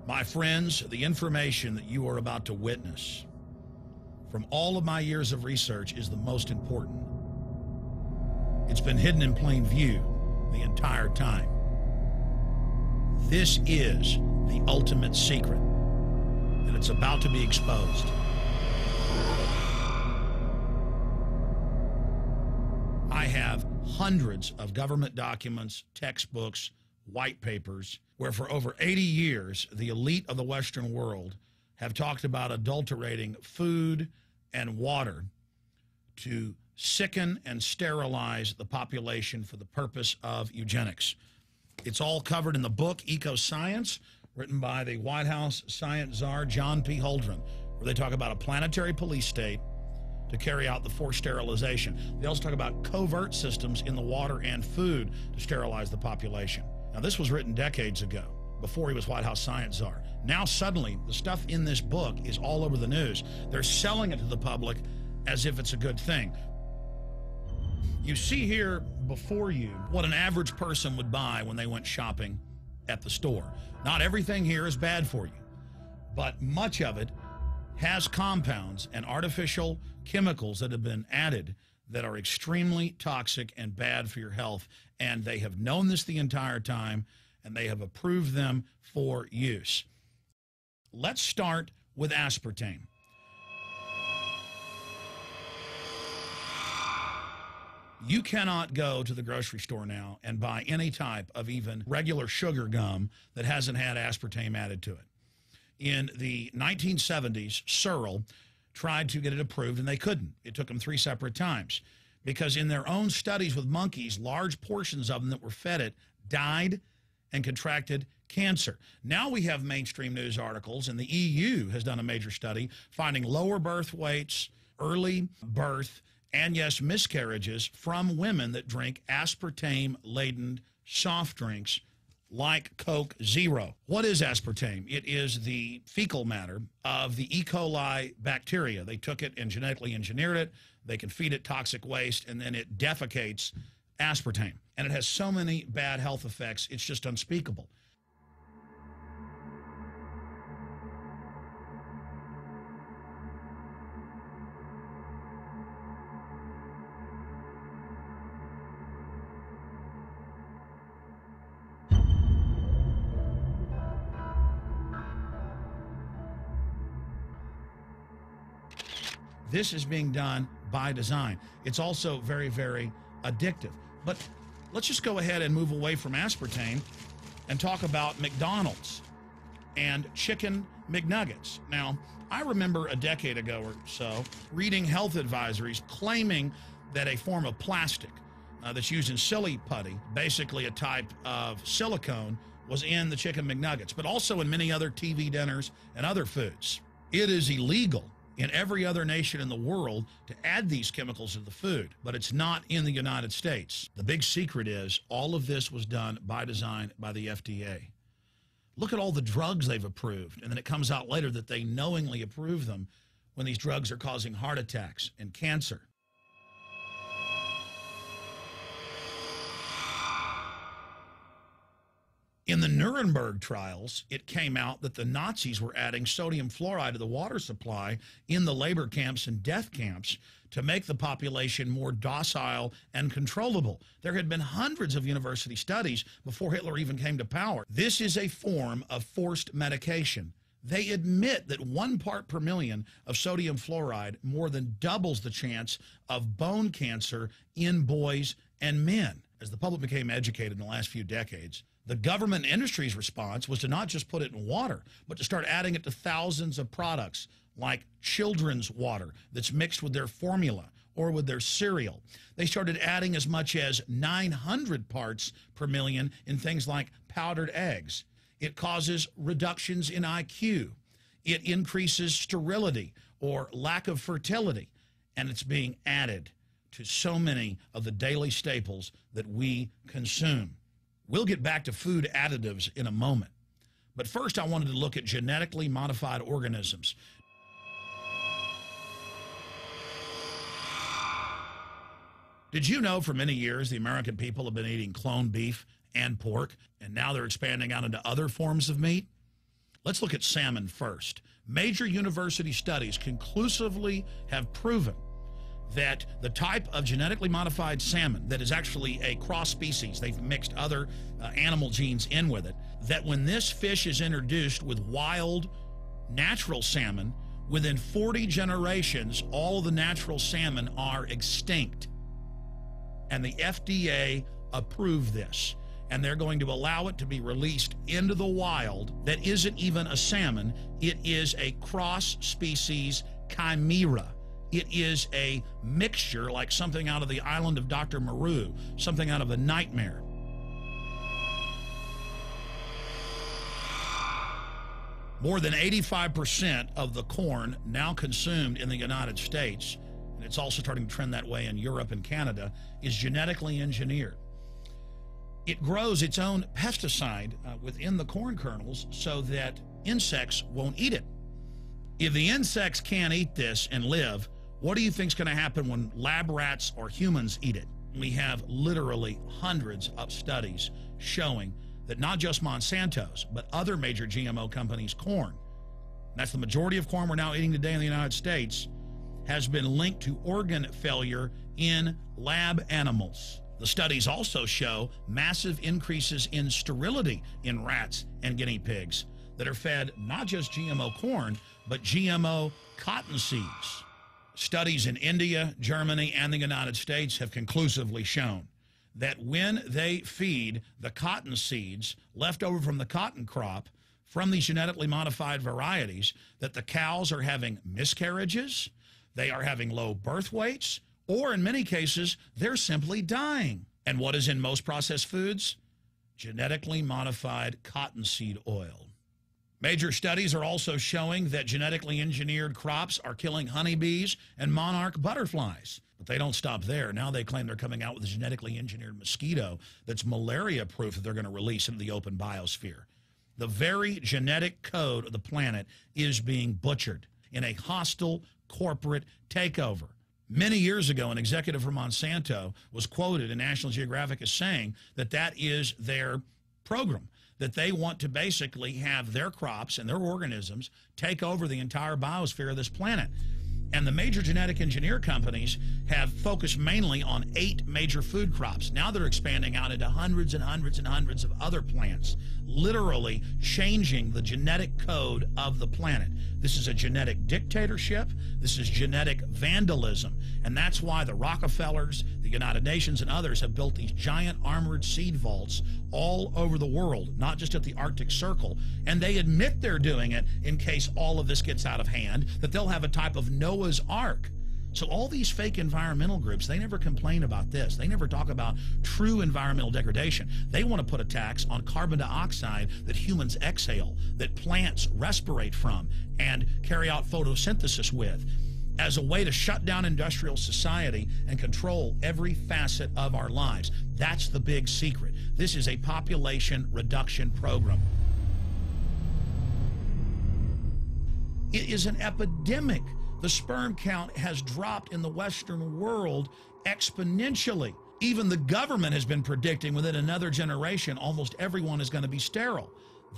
My friends, the information that you are about to witness from all of my years of research is the most important. It's been hidden in plain view the entire time. This is the ultimate secret, and it's about to be exposed. I have hundreds of government documents, textbooks, white papers, where for over 80 years, the elite of the Western world have talked about adulterating food and water to sicken and sterilize the population for the purpose of eugenics. It's all covered in the book Ecoscience, written by the White House science czar John P. Holdren, where they talk about a planetary police state to carry out the forced sterilization. They also talk about covert systems in the water and food to sterilize the population. Now, this was written decades ago, before he was White House science czar. Now, suddenly, the stuff in this book is all over the news. They're selling it to the public as if it's a good thing. You see here before you what an average person would buy when they went shopping at the store. Not everything here is bad for you, but much of it has compounds and artificial chemicals that have been added that are extremely toxic and bad for your health, and they have known this the entire time, and they have approved them for use. Let's start with aspartame. You cannot go to the grocery store now and buy any type of even regular sugar gum that hasn't had aspartame added to it. In the 1970s, Searle tried to get it approved, and they couldn't. It took them 3 separate times because in their own studies with monkeys, large portions of them that were fed it died and contracted cancer. Now we have mainstream news articles, and the EU has done a major study finding lower birth weights, early birth, and yes, miscarriages from women that drink aspartame-laden soft drinks like Coke Zero. What is aspartame? It is the fecal matter of the E. coli bacteria. They took it and genetically engineered it. They can feed it toxic waste, and then it defecates aspartame. And it has so many bad health effects, it's just unspeakable. This is being done by design. It's also very, very addictive. But let's just go ahead and move away from aspartame and talk about McDonald's and chicken McNuggets. Now, I remember a decade ago or so reading health advisories claiming that a form of plastic that's used in silly putty, basically a type of silicone, was in the chicken McNuggets, but also in many other TV dinners and other foods. It is illegal in every other nation in the world to add these chemicals to the food, but it's not in the United States. The big secret is all of this was done by design by the FDA. Look at all the drugs they've approved, and then it comes out later that they knowingly approve them when these drugs are causing heart attacks and cancer. In the Nuremberg trials, it came out that the Nazis were adding sodium fluoride to the water supply in the labor camps and death camps to make the population more docile and controllable. There had been hundreds of university studies before Hitler even came to power. This is a form of forced medication. They admit that 1 part per million of sodium fluoride more than doubles the chance of bone cancer in boys and men. As the public became educated in the last few decades, the government and industry's response was to not just put it in water, but to start adding it to thousands of products like children's water that's mixed with their formula or with their cereal. They started adding as much as 900 parts per million in things like powdered eggs. It causes reductions in IQ. It increases sterility or lack of fertility, and it's being added to so many of the daily staples that we consume. We'll get back to food additives in a moment. But first, I wanted to look at genetically modified organisms. Did you know for many years the American people have been eating cloned beef and pork, and now they're expanding out into other forms of meat? Let's look at salmon first. Major university studies conclusively have proven that the type of genetically modified salmon that is actually a cross species, they've mixed other animal genes in with it, that when this fish is introduced with wild natural salmon, within 40 generations, all of the natural salmon are extinct. And the FDA approved this. And they're going to allow it to be released into the wild. That isn't even a salmon. It is a cross-species chimera. It is a mixture like something out of the island of Dr. Moreau, something out of a nightmare. More than 85% of the corn now consumed in the United States, and it's also starting to trend that way in Europe and Canada, is genetically engineered. It grows its own pesticide within the corn kernels so that insects won't eat it. If the insects can't eat this and live, what do you think is going to happen when lab rats or humans eat it? We have literally hundreds of studies showing that not just Monsanto's, but other major GMO companies' corn, that's the majority of corn we're now eating today in the United States, has been linked to organ failure in lab animals. The studies also show massive increases in sterility in rats and guinea pigs that are fed not just GMO corn, but GMO cotton seeds. Studies in India, Germany, and the United States have conclusively shown that when they feed the cotton seeds left over from the cotton crop from these genetically modified varieties, that the cows are having miscarriages, they are having low birth weights, or in many cases, they're simply dying. And what is in most processed foods? Genetically modified cottonseed oil. Major studies are also showing that genetically engineered crops are killing honeybees and monarch butterflies. But they don't stop there. Now they claim they're coming out with a genetically engineered mosquito that's malaria-proof that they're going to release into the open biosphere. The very genetic code of the planet is being butchered in a hostile corporate takeover. Many years ago, an executive from Monsanto was quoted in National Geographic as saying that that is their program, that they want to basically have their crops and their organisms take over the entire biosphere of this planet. And the major genetic engineer companies have focused mainly on 8 major food crops. Now they're expanding out into hundreds and hundreds and hundreds of other plants, literally changing the genetic code of the planet. This is a genetic dictatorship. This is genetic vandalism. And that's why the Rockefellers, the United Nations, and others have built these giant armored seed vaults all over the world, not just at the Arctic Circle. And they admit they're doing it in case all of this gets out of hand, that they'll have a type of Noah's Ark. So all these fake environmental groups, they never complain about this. They never talk about true environmental degradation. They want to put a tax on carbon dioxide that humans exhale, that plants respirate from and carry out photosynthesis with, as a way to shut down industrial society and control every facet of our lives. That's the big secret. This is a population reduction program. It is an epidemic. The sperm count has dropped in the Western world exponentially. Even the government has been predicting within another generation, almost everyone is going to be sterile.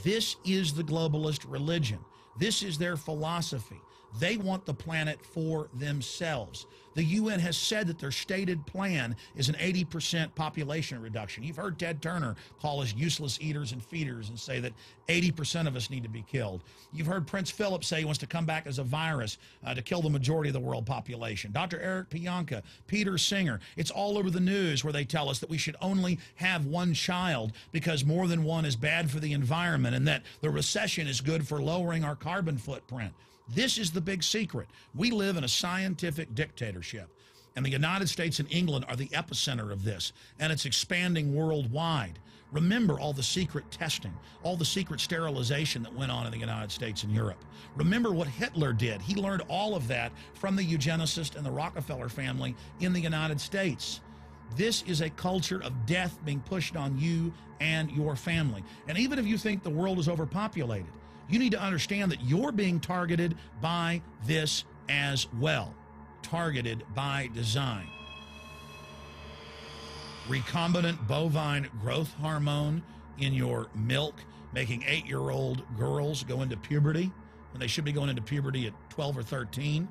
This is the globalist religion. This is their philosophy. They want the planet for themselves. The UN has said that their stated plan is an 80% population reduction. You've heard Ted Turner call us useless eaters and feeders and say that 80% of us need to be killed. You've heard Prince Philip say he wants to come back as a virus to kill the majority of the world population. Dr. Eric Pianka, Peter Singer, it's all over the news where they tell us that we should only have one child because more than one is bad for the environment and that the recession is good for lowering our carbon footprint. This is the big secret. We live in a scientific dictatorship, and the United States and England are the epicenter of this, and it's expanding worldwide. Remember all the secret testing, all the secret sterilization that went on in the United States and Europe. Remember what Hitler did. He learned all of that from the eugenicist and the Rockefeller family in the United States. This is a culture of death being pushed on you and your family. And even if you think the world is overpopulated, you need to understand that you're being targeted by this as well. Targeted by design. Recombinant bovine growth hormone in your milk making 8-year-old girls go into puberty when they should be going into puberty at 12 or 13.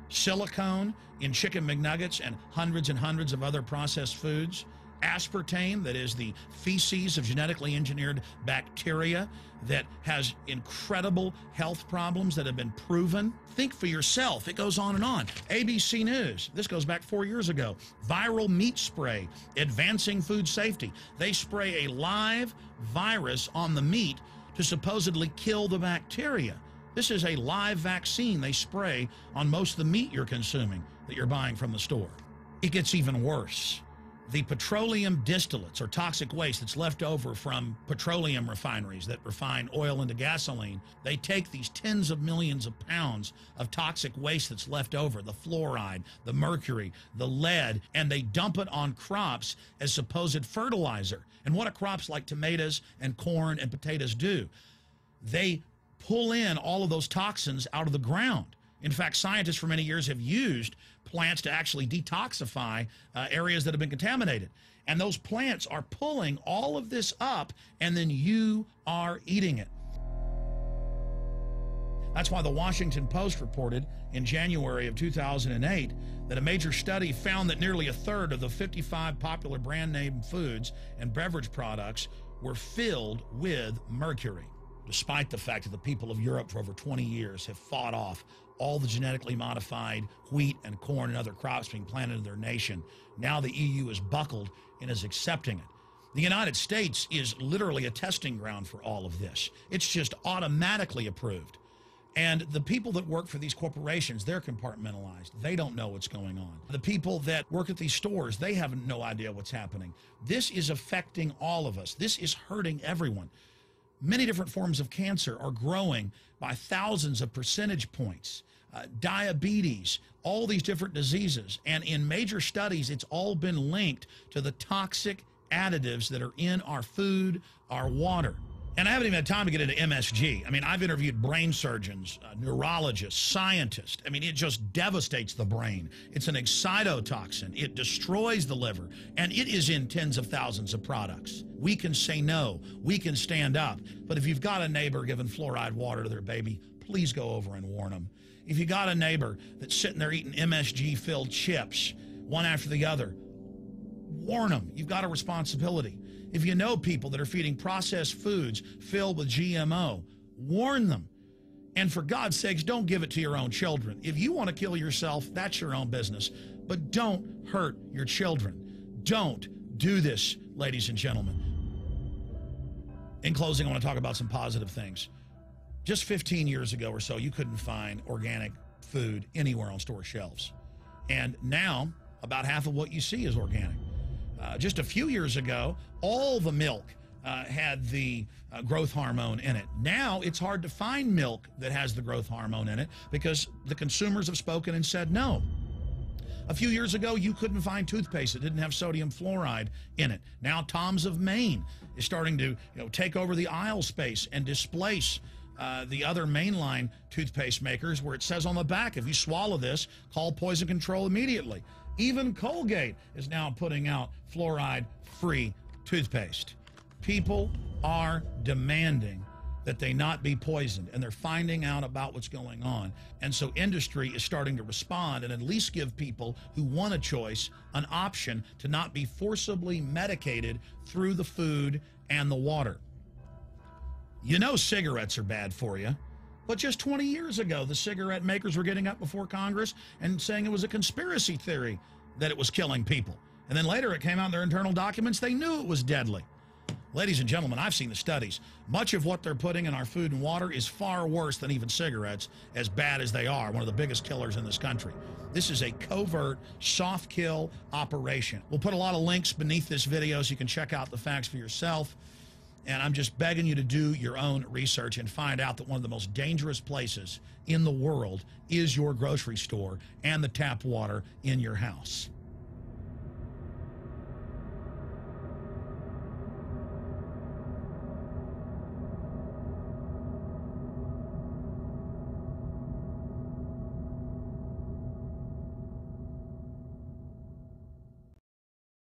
Silicone in chicken McNuggets and hundreds of other processed foods. Aspartame, that is the feces of genetically engineered bacteria that has incredible health problems that have been proven. Think for yourself. It goes on and on. ABC News, this goes back 4 years ago. Viral meat spray, advancing food safety. They spray a live virus on the meat to supposedly kill the bacteria. This is a live vaccine they spray on most of the meat you're consuming that you're buying from the store. It gets even worse. The petroleum distillates, or toxic waste that's left over from petroleum refineries that refine oil into gasoline, they take these tens of millions of pounds of toxic waste that's left over, the fluoride, the mercury, the lead, and they dump it on crops as supposed fertilizer. And what do crops like tomatoes and corn and potatoes do? They pull in all of those toxins out of the ground. In fact, scientists for many years have used plants to actually detoxify areas that have been contaminated. And those plants are pulling all of this up, and then you are eating it. That's why the Washington Post reported in January of 2008 that a major study found that nearly a third of the 55 popular brand name foods and beverage products were filled with mercury. Despite the fact that the people of Europe for over 20 years have fought off all the genetically modified wheat and corn and other crops being planted in their nation, now the EU is buckled and is accepting it. The United States is literally a testing ground for all of this. It's just automatically approved. And the people that work for these corporations, they're compartmentalized. They don't know what's going on. The people that work at these stores, they have no idea what's happening. This is affecting all of us. This is hurting everyone. Many different forms of cancer are growing by thousands of percentage points. Diabetes, all these different diseases. And in major studies, it's all been linked to the toxic additives that are in our food, our water. And I haven't even had time to get into MSG. I mean, I've interviewed brain surgeons, neurologists, scientists. I mean, it just devastates the brain. It's an excitotoxin. It destroys the liver, and it is in tens of thousands of products. We can say no. We can stand up. But if you've got a neighbor giving fluoride water to their baby, please go over and warn them. If you got a neighbor that's sitting there eating MSG-filled chips, one after the other, warn them. You've got a responsibility. If you know people that are feeding processed foods filled with GMO, warn them. And for God's sakes, don't give it to your own children. If you want to kill yourself, that's your own business. But don't hurt your children. Don't do this, ladies and gentlemen. In closing, I want to talk about some positive things. Just 15 years ago or so, you couldn't find organic food anywhere on store shelves. And now, about half of what you see is organic. Just a few years ago, all the milk had the growth hormone in it. Now it's hard to find milk that has the growth hormone in it because the consumers have spoken and said no. A few years ago, you couldn't find toothpaste that didn't have sodium fluoride in it. Now Tom's of Maine is starting to take over the aisle space and displace the other mainline toothpaste makers, where it says on the back, if you swallow this, call poison control immediately. Even Colgate is now putting out fluoride-free toothpaste. People are demanding that they not be poisoned, and they're finding out about what's going on. And so industry is starting to respond and at least give people who want a choice an option to not be forcibly medicated through the food and the water. You know cigarettes are bad for you. But just 20 years ago, the cigarette makers were getting up before Congress and saying it was a conspiracy theory that it was killing people. And then later it came out in their internal documents, they knew it was deadly. Ladies and gentlemen, I've seen the studies. Much of what they're putting in our food and water is far worse than even cigarettes, as bad as they are, one of the biggest killers in this country. This is a covert, soft kill operation. We'll put a lot of links beneath this video so you can check out the facts for yourself. And I'm just begging you to do your own research and find out that one of the most dangerous places in the world is your grocery store and the tap water in your house.